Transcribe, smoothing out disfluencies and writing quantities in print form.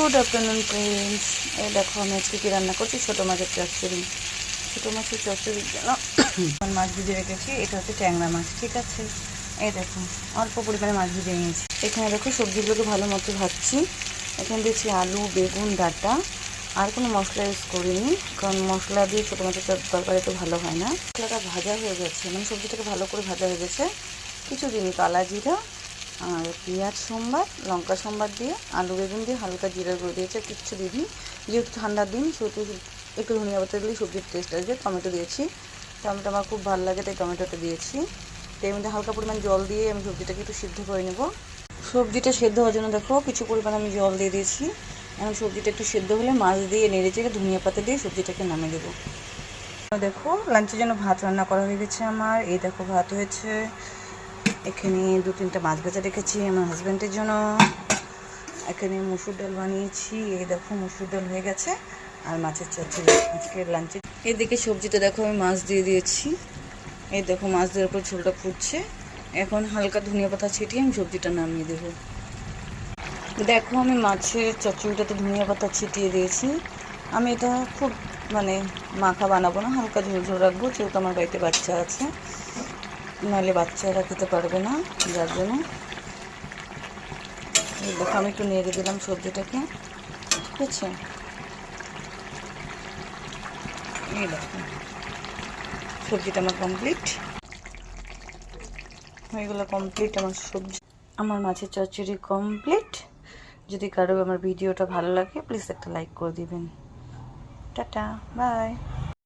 Good afternoon friends. এই দেখো আমি আজকে কি রান্না করছি, ছোটো মাছের চচ্চড়ি। ছোটো মাছের চচ্চড়ির জন্য মাছ ভিজে রেখেছি। এটা হচ্ছে ট্যাংরা মাছ, ঠিক আছে। এই দেখো অল্প পরিমাণে মাছ ভিজে নিয়েছি। এখানে দেখো সবজিগুলোকে ভালো মতো ভাজছি। এখানে দিয়েছি আলু, বেগুন, ডাঁটা। আর কোনো মশলা ইউজ করিনি, কারণ মশলা দিয়ে ছোটো মাছের তরকারি তো ভালো হয় না। মশলাটা ভাজা হয়ে গেছে, মানে সবজিটাকে ভালো করে ভাজা হয়ে গেছে। কিছু দিনই কালা জিরা আর পেঁয়াজ সোমবার, লঙ্কা সোমবার দিয়ে, আলু বেগুন দিয়ে হালকা জিরা গুঁড়ো দিয়েছে, কিচ্ছু দিইনি। যেহেতু ঠান্ডার দিন সেহেতু একটু ধনিয়া পাতা দিলেই সবজির টেস্ট আসবে। টমেটো দিয়েছি, টমেটো আমার খুব ভালো লাগে তাই টমেটোটা দিয়েছি। তো এর মধ্যে হালকা পরিমাণ জল দিয়ে আমি সবজিটাকে একটু সিদ্ধ করে নেব। সবজিটা সেদ্ধ হওয়ার জন্য দেখো কিছু পরিমাণ আমি জল দিয়ে দিয়েছি। এখন সবজিটা একটু সেদ্ধ হলে মাছ দিয়ে নেড়ে চেড়ে ধনিয়া পাতা দিয়ে সবজিটাকে নামিয়ে দেবো। দেখো লাঞ্চের জন্য ভাত রান্না করা হয়ে গেছে আমার। এই দেখো ভাত হয়েছে। এখানে 2-3টা মাছ ভাজা রেখেছি আমার হাজব্যান্ডের জন্য। এখানে মসুর ডাল বানিয়েছি। এই দেখো মসুর ডাল হয়ে গেছে আর মাছের চচ্চড়ি আজকের লাঞ্চে। এদিকে সবজিতে দেখো আমি মাছ দিয়ে দিয়েছি। এই দেখো মাছ দেওয়ার পর ঝোলটা ফুটছে। এখন হালকা ধনিয়া পাতা ছিটিয়ে আমি সবজিটা নামিয়ে দেবো। দেখো আমি মাছের চচ্চড়িটাতে ধনিয়া পাতা ছিটিয়ে দিয়েছি। আমি এটা খুব মাখা বানাবো না, হালকা ঝোল ঝোল রাখবো, যেহেতু আমার বাড়িতে বাচ্চা আছে, নাহলে বাচ্চারা খেতে পারবে না, যার জন্য। এই দেখো আমি একটু নেড়ে দিলাম সবজিটাকে, ঠিক আছে। এই দেখো সবজিটা আমার কমপ্লিট হয়ে গেলো। কমপ্লিট আমার সবজি, আমার মাছের চচ্চড়ি কমপ্লিট। যদি কারো আমার ভিডিওটা ভালো লাগে প্লিজ একটা লাইক করে দিবেন। Tata, by.